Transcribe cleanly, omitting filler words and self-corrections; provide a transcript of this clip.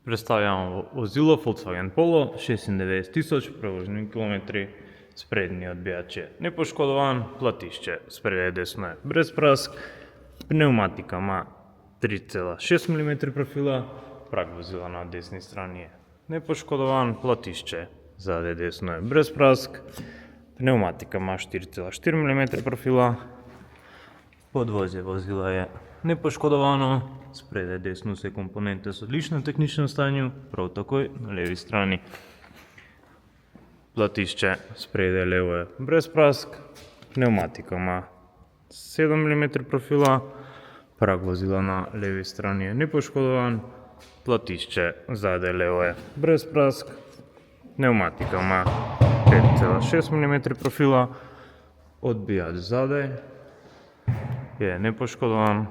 Predstavljamo vozilo Volkswagen Polo 96 000 prevoženih kilometri. Sprednji odbijač je nepoškodovan, platišče spredaj desno je brez prask, pneumatika ima 3,6 mm profila, prag vozila na desni strani je nepoškodovan, platišče zadaj desno je brez prask, pneumatika ima 4,4 mm profila, podvozje vozila je nepoškodovano, spredaj desno vse komponente so v odličnem tehničnem stanju, prav takoj na levi strani. Platišče spredaj levo je brez prask, pneumatika ima 7 mm profila, prag vozila na levi strani je nepoškodovan, platišče zadaj levo je brez prask, pneumatika ima 5,6 mm profila, odbijač zadaj je nepoškodovan,